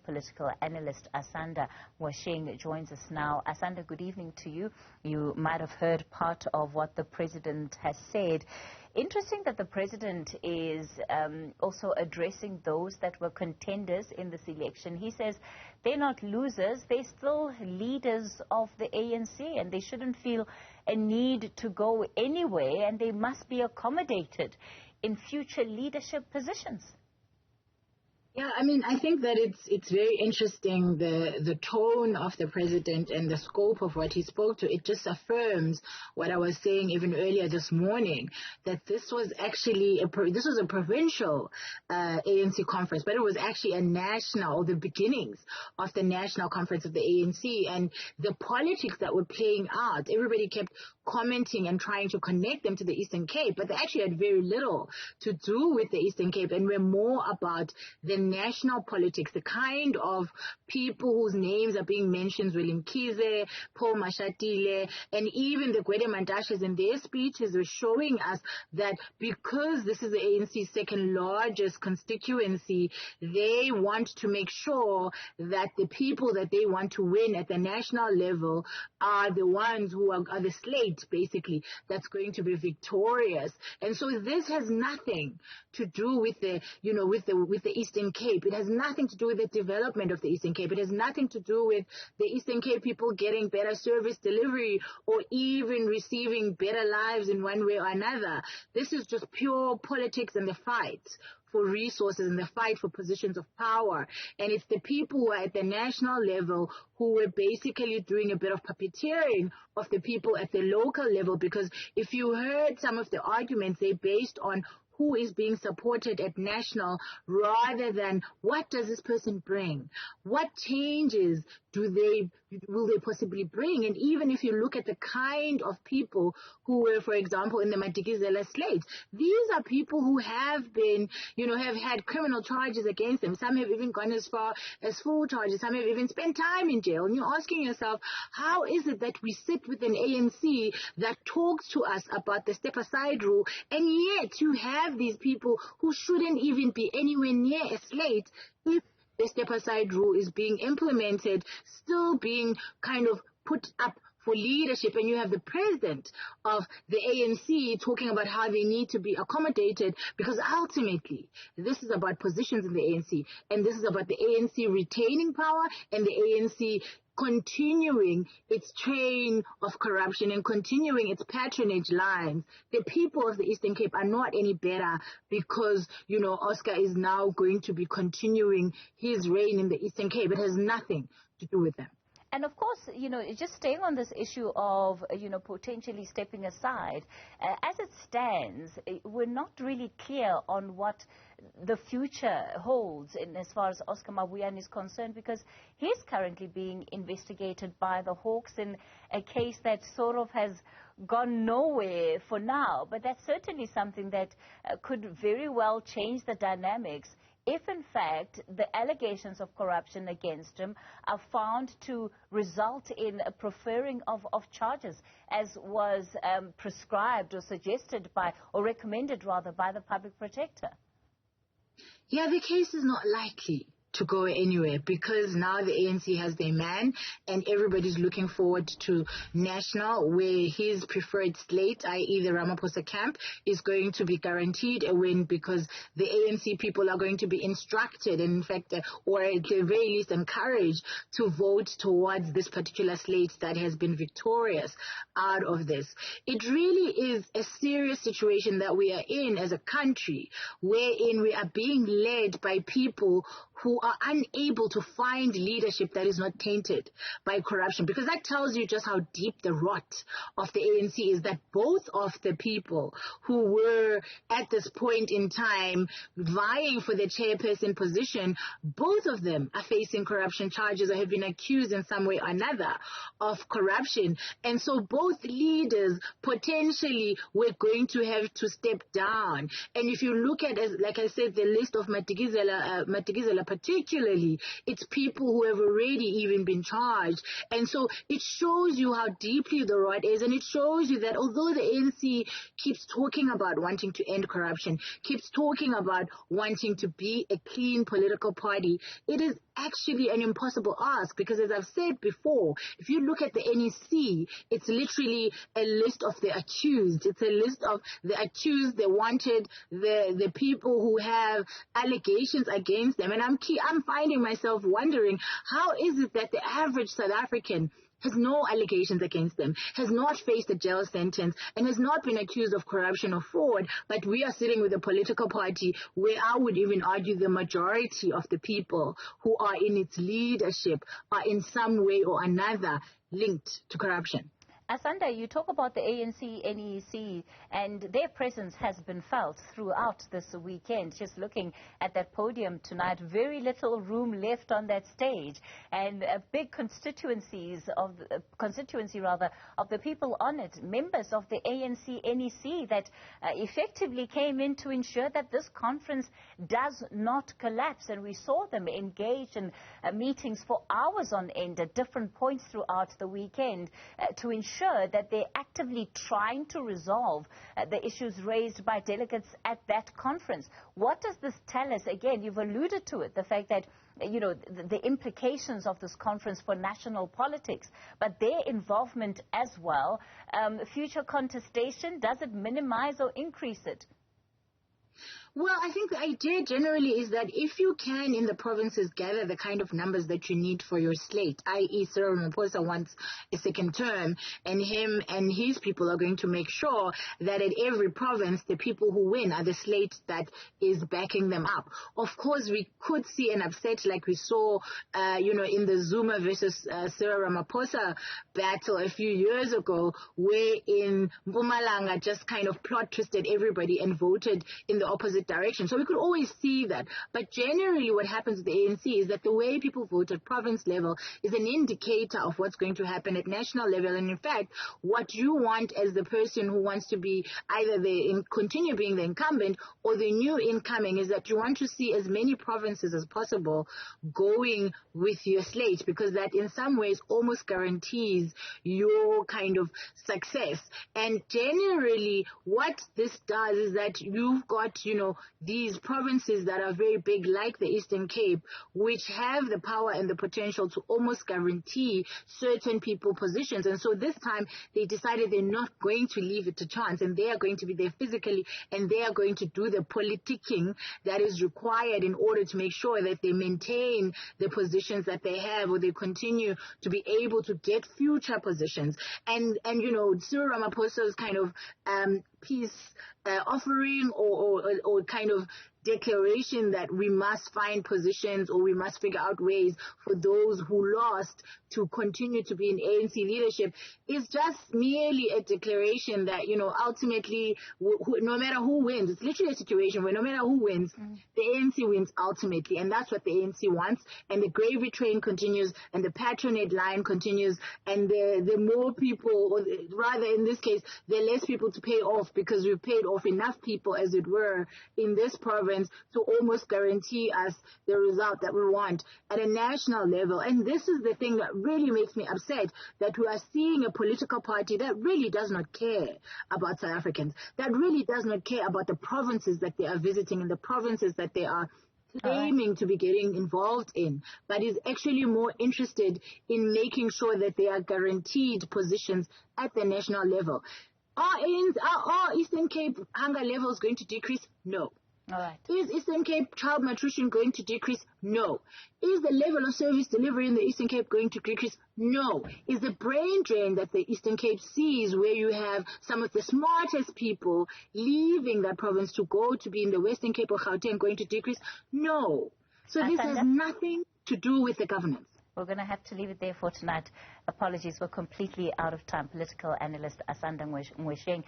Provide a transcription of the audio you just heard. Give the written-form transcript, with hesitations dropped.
political analyst Asanda Ngoesheng joins us now. Asanda, good evening to you. You might have heard part of what the president has said. Interesting that the president is also addressing those that were contenders in this election. He says they're not losers, they're still leaders of the ANC, and they shouldn't feel a need to go anywhere, and they must be accommodated in future leadership positions. Yeah, I mean, I think that it's very interesting, the tone of the president and the scope of what he spoke to. It just affirms what I was saying even earlier this morning, that this was actually this was a provincial ANC conference, but it was actually a national, or the beginnings of the national conference of the ANC, and the politics that were playing out. Everybody kept commenting and trying to connect them to the Eastern Cape, but they actually had very little to do with the Eastern Cape, and were more about the national politics, the kind of people whose names are being mentioned, Willem Kize, Paul Mashatile, and even the Gwede Mantashes in their speeches were showing us that because this is the ANC's second largest constituency, they want to make sure that the people that they want to win at the national level are the ones who are the slate, basically, that's going to be victorious. And so this has nothing to do with the, with the Eastern Cape. It has nothing to do with the development of the Eastern Cape. It has nothing to do with the Eastern Cape people getting better service delivery or even receiving better lives in one way or another. This is just pure politics and the fight for resources and the fight for positions of power. And it's the people who are at the national level who were basically doing a bit of puppeteering of the people at the local level, because if you heard some of the arguments, they're based on who is being supported at national rather than what does this person bring? What changes will they possibly bring? And even if you look at the kind of people who were, for example, in the Madikizela slate, these are people who have been, have had criminal charges against them. Some have even gone as far as full charges. Some have even spent time in jail. And you're asking yourself, how is it that we sit with an ANC that talks to us about the step-aside rule, and yet you have these people who shouldn't even be anywhere near a slate if the step-aside rule is being implemented, still being kind of put up for leadership, and you have the president of the ANC talking about how they need to be accommodated, because ultimately this is about positions in the ANC, and this is about the ANC retaining power and the ANC continuing its train of corruption and continuing its patronage lines. The people of the Eastern Cape are not any better because, Oscar is now going to be continuing his reign in the Eastern Cape. It has nothing to do with them. And of course, just staying on this issue of, potentially stepping aside, as it stands, we're not really clear on what the future holds in as far as Oscar Mabuayne is concerned, because he's currently being investigated by the Hawks in a case that sort of has gone nowhere for now. But that's certainly something that could very well change the dynamics if, in fact, the allegations of corruption against him are found to result in a preferring of charges, as was prescribed or suggested by, or recommended rather, by the public protector. Yeah, the case is not likely to go anywhere, because now the ANC has their man and everybody's looking forward to national, where his preferred slate, i.e. the Ramaphosa camp, is going to be guaranteed a win, because the ANC people are going to be instructed, and in fact, or at the very least encouraged, to vote towards this particular slate that has been victorious out of this. It really is a serious situation that we are in as a country, wherein we are being led by people who are unable to find leadership that is not tainted by corruption, because that tells you just how deep the rot of the ANC is, that both of the people who were at this point in time vying for the chairperson position, both of them are facing corruption charges or have been accused in some way or another of corruption. And so both leaders potentially were going to have to step down. And if you look at, like I said, the list of Madikizela particularly, it's people who have already even been charged. And so it shows you how deeply the rot is, and it shows you that although the ANC keeps talking about wanting to end corruption, keeps talking about wanting to be a clean political party, it is actually an impossible ask, because as I've said before, if you look at the NEC, it's literally a list of the accused. It's a list of the accused, the wanted, the people who have allegations against them. And I'm finding myself wondering, how is it that the average South African has no allegations against them, has not faced a jail sentence, and has not been accused of corruption or fraud, but we are sitting with a political party where I would even argue the majority of the people who are in its leadership are in some way or another linked to corruption. Asanda, you talk about the ANC, NEC, and their presence has been felt throughout this weekend. Just looking at that podium tonight, very little room left on that stage, and big constituency of the people on it, members of the ANC, NEC, that effectively came in to ensure that this conference does not collapse. And we saw them engage in meetings for hours on end at different points throughout the weekend to ensure that they're actively trying to resolve the issues raised by delegates at that conference. What does this tell us? Again, you've alluded to it, the fact that, you know, the implications of this conference for national politics, but their involvement as well. Future contestation, does it minimize or increase it? Well, I think the idea generally is that if you can in the provinces gather the kind of numbers that you need for your slate, i.e. Cyril Ramaphosa wants a second term, and him and his people are going to make sure that at every province the people who win are the slate that is backing them up. Of course, we could see an upset like we saw, in the Zuma versus Cyril Ramaphosa battle a few years ago, where in Mpumalanga just kind of plot twisted everybody and voted in the opposite direction. So we could always see that. But generally what happens with the ANC is that the way people vote at province level is an indicator of what's going to happen at national level. And in fact, what you want as the person who wants to be either continue being the incumbent or the new incoming is that you want to see as many provinces as possible going with your slate, because that in some ways almost guarantees your kind of success. And generally what this does is that you've got, these provinces that are very big, like the Eastern Cape, which have the power and the potential to almost guarantee certain people positions. And so this time they decided they're not going to leave it to chance, and they are going to be there physically, and they are going to do the politicking that is required in order to make sure that they maintain the positions that they have, or they continue to be able to get future positions. And Cyril Ramaphosa's kind of peace offering or kind of declaration that we must find positions or we must figure out ways for those who lost to continue to be in ANC leadership is just merely a declaration that, ultimately, no matter who wins, it's literally a situation where no matter who wins, the ANC wins ultimately. And that's what the ANC wants. And the gravy train continues, and the patronage line continues, and the more people, or rather in this case, the less people to pay off, because we've paid off enough people, as it were, in this province to almost guarantee us the result that we want at a national level. And this is the thing that really makes me upset, that we are seeing a political party that really does not care about South Africans, that really does not care about the provinces that they are visiting and the provinces that they are claiming to be getting involved in, but is actually more interested in making sure that they are guaranteed positions at the national level. Are Eastern Cape hunger levels going to decrease? No. All right. Is Eastern Cape child malnutrition going to decrease? No. Is the level of service delivery in the Eastern Cape going to decrease? No. Is the brain drain that the Eastern Cape sees, where you have some of the smartest people leaving that province to go to be in the Western Cape or Gauteng, going to decrease? No. So this has nothing to do with the governance. We're going to have to leave it there for tonight. Apologies, we're completely out of time. Political analyst Asanda Ngoesheng.